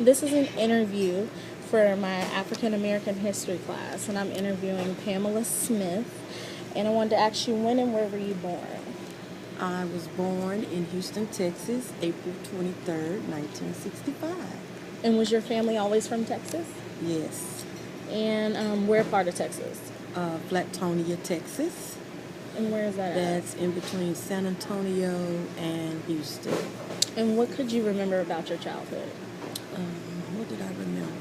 This is an interview for my African American history class, and I'm interviewing Pamela Smith. And I wanted to ask you, when and where were you born? I was born in Houston, Texas, April 23rd, 1965. And was your family always from Texas? Yes. And where part of Texas? Flatonia, Texas. And where is that at? That's in between San Antonio and Houston. And what could you remember about your childhood? What did I remember?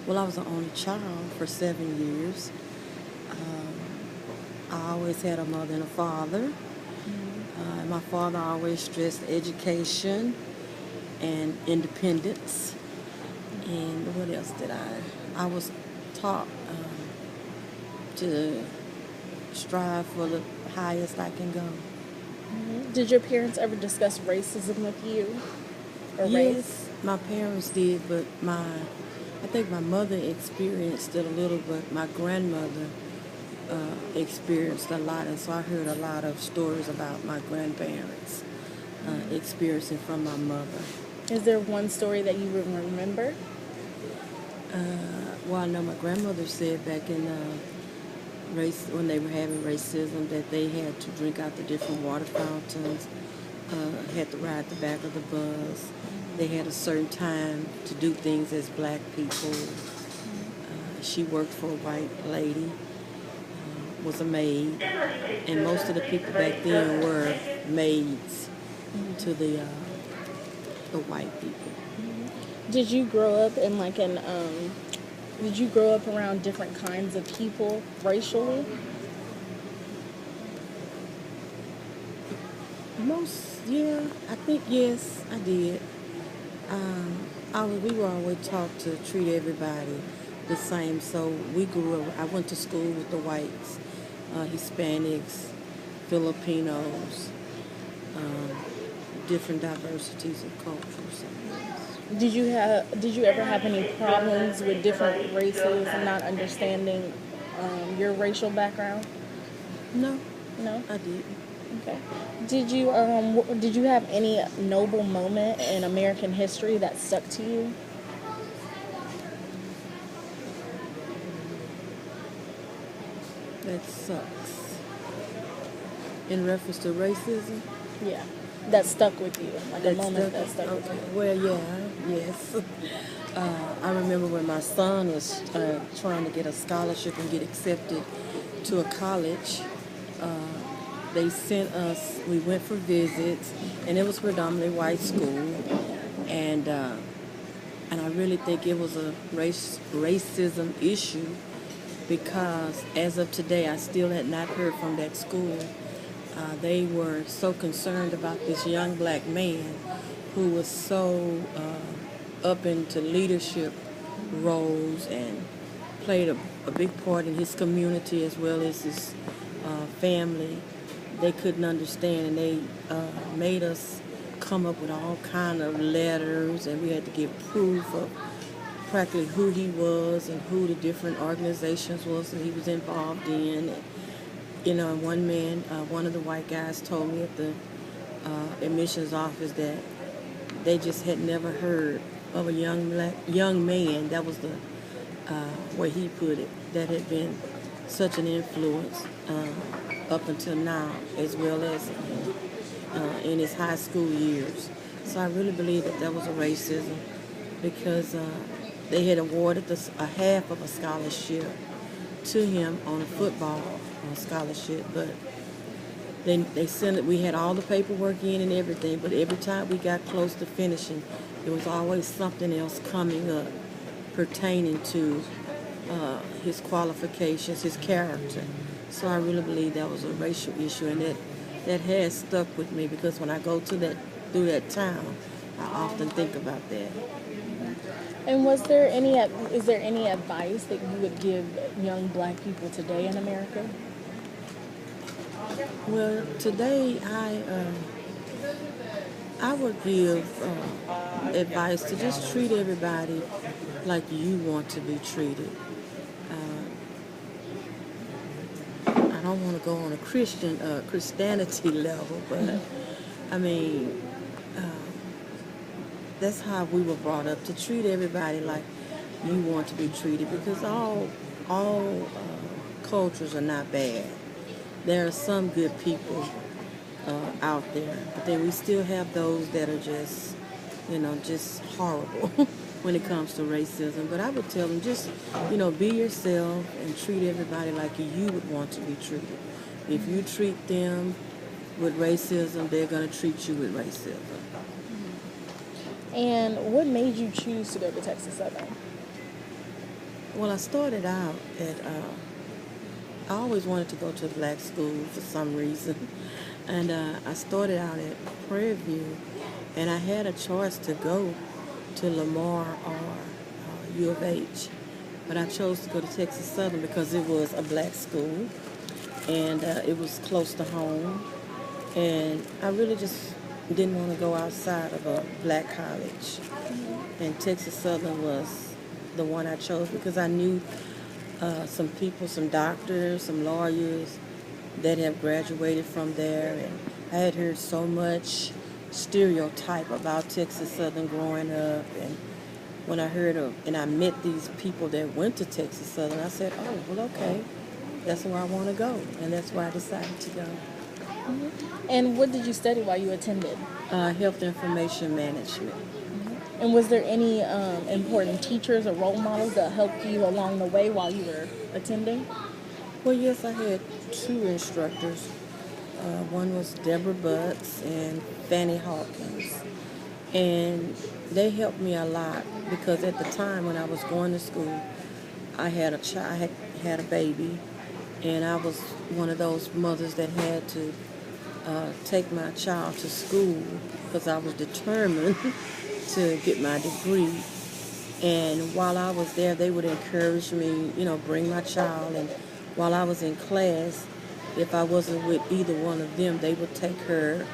Well, I was the only child for 7 years. I always had a mother and a father. My father always stressed education and independence. And what else did I was taught to strive for the highest I can go. Did your parents ever discuss racism with you? Or race? Yes, my parents did, but I think my mother experienced it a little, but my grandmother experienced a lot, and so I heard a lot of stories about my grandparents experiencing from my mother. Is there one story that you would remember? Well, I know my grandmother said back in when they were having racism, that they had to drink out the different water fountains, had to ride the back of the bus. They had a certain time to do things as black people. She worked for a white lady, was a maid, and most of the people back then were maids to the white people. Did you grow up in did you grow up around different kinds of people racially? Yeah, I think yes, I did. We were always taught to treat everybody the same. So we grew up. I went to school with the whites, Hispanics, Filipinos, different diversities of cultures. Did you ever have any problems with different races and not understanding your racial background? No, No? I didn't. Okay. Did you have any noble moment in American history that stuck to you? That sucks. In reference to racism? Yeah. That stuck with you. Like a moment that stuck with Okay. you. Well, yes. I remember when my son was trying to get a scholarship and get accepted to a college. They sent us. We went for visits, and it was predominantly white school, and I really think it was a racism issue, because as of today, I still had not heard from that school. They were so concerned about this young black man who was so up into leadership roles and played a big part in his community as well as his family. They couldn't understand, and they made us come up with all kind of letters, and we had to give proof of practically who he was and who the different organizations was that he was involved in. And, one of the white guys told me at the admissions office that they just had never heard of a young man, that was the way he put it, that had been such an influence up until now, as well as in his high school years. So I really believe that was a racism, because they had awarded a half of a scholarship to him on a football scholarship, but they sent it. We had all the paperwork in and everything, but every time we got close to finishing, there was always something else coming up pertaining to his qualifications, his character. So I really believe that was a racial issue, and that has stuck with me, because when I go through that town, I often think about that. And is there any advice that you would give young black people today in America? Well, today I would give advice to just treat everybody like you want to be treated. I don't want to go on a Christianity level, but I mean, that's how we were brought up, to treat everybody like you want to be treated, because all cultures are not bad. There are some good people out there, but then we still have those that are just, just horrible when it comes to racism. But I would tell them, just, be yourself and treat everybody like you would want to be treated. If you treat them with racism, they're going to treat you with racism. And what made you choose to go to Texas Southern? Well, I started out at, I always wanted to go to a black school for some reason. And I started out at Prairie View, and I had a choice to go to Lamar or U of H. But I chose to go to Texas Southern because it was a black school, and it was close to home. And I really just didn't want to go outside of a black college. And Texas Southern was the one I chose because I knew some people, some doctors, some lawyers that have graduated from there. And I had heard so much stereotype about Texas Southern growing up. And when I heard and I met these people that went to Texas Southern, I said, oh, well, okay, that's where I want to go. And that's why I decided to go. Mm-hmm. And what did you study while you attended? Health information management. Mm-hmm. And was there any important teachers or role models that helped you along the way while you were attending? Well, yes, I had two instructors. One was Deborah Butts and Fanny Hawkins. And they helped me a lot because at the time when I was going to school, I had I had a baby, and I was one of those mothers that had to take my child to school because I was determined to get my degree. And while I was there, they would encourage me, bring my child. And while I was in class, if I wasn't with either one of them, they would take her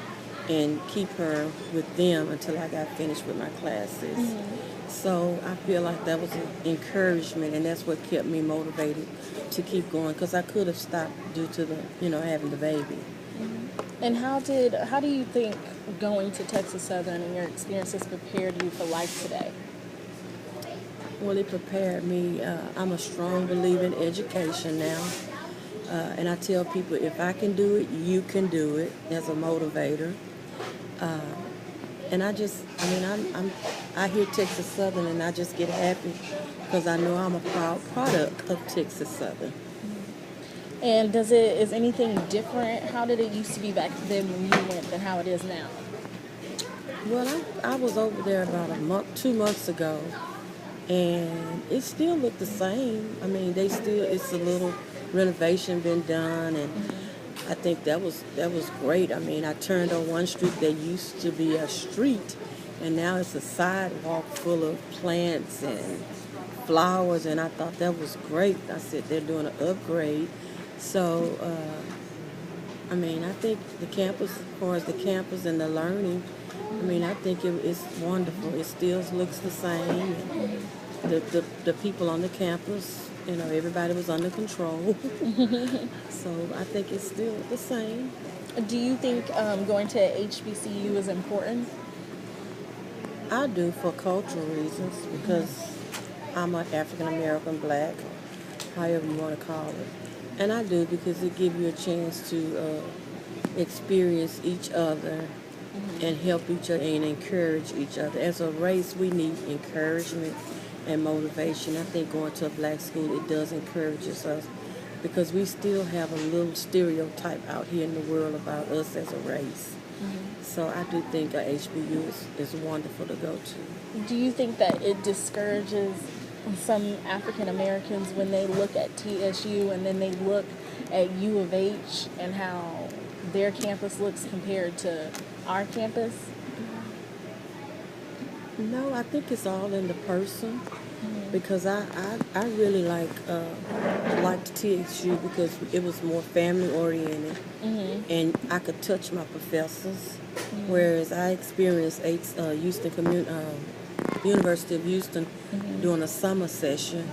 and keep her with them until I got finished with my classes. Mm-hmm. So I feel like that was an encouragement, and that's what kept me motivated to keep going, because I could have stopped due to the, having the baby. Mm-hmm. And how do you think going to Texas Southern and your experiences prepared you for life today? Well, it prepared me. I'm a strong believer in education now. And I tell people, if I can do it, you can do it, as a motivator. And I hear Texas Southern and I just get happy because I know I'm a proud product of Texas Southern. And is anything different? How did it used to be back then when you went than how it is now? Well, I was over there about 2 months ago, and it still looked the same. I mean, it's a little renovation been done, and I think that was great. I mean, I turned on one street that used to be a street, and now it's a sidewalk full of plants and flowers, and I thought that was great. I said they're doing an upgrade. So, I think the campus, as far as the campus and the learning, I think it's wonderful. It still looks the same. The people on the campus, everybody was under control. So I think it's still the same. Do you think going to HBCU is important? I do, for cultural reasons, because I'm an African American black, however you want to call it. And I do because it gives you a chance to experience each other and help each other and encourage each other. As a race, we need encouragement and motivation. I think going to a black school, it does encourage us because we still have a little stereotype out here in the world about us as a race. Mm-hmm. So I do think a HBCU is wonderful to go to. Do you think that it discourages some African Americans when they look at TSU and then they look at U of H and how their campus looks compared to our campus? No, I think it's all in the person. Because I really liked TSU because it was more family oriented, and I could touch my professors, whereas I experienced University of Houston during a summer session,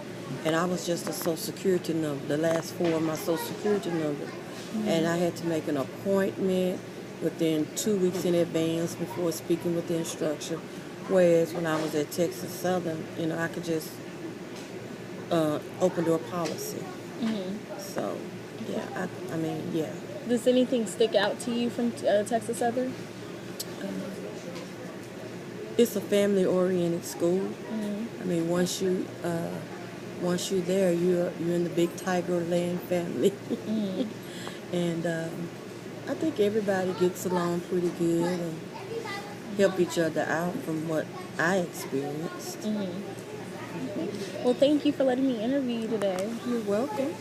and I was just a Social Security number, the last 4 of my Social Security number, and I had to make an appointment within 2 weeks in advance before speaking with the instructor Whereas when I was at Texas Southern, you know, I could just open door policy. So, yeah, I mean, yeah. Does anything stick out to you from Texas Southern? It's a family-oriented school. I mean, once you're there, you're in the big Tiger Land family, and I think everybody gets along pretty good and help each other out from what I experienced. Well, thank you for letting me interview you today. You're welcome.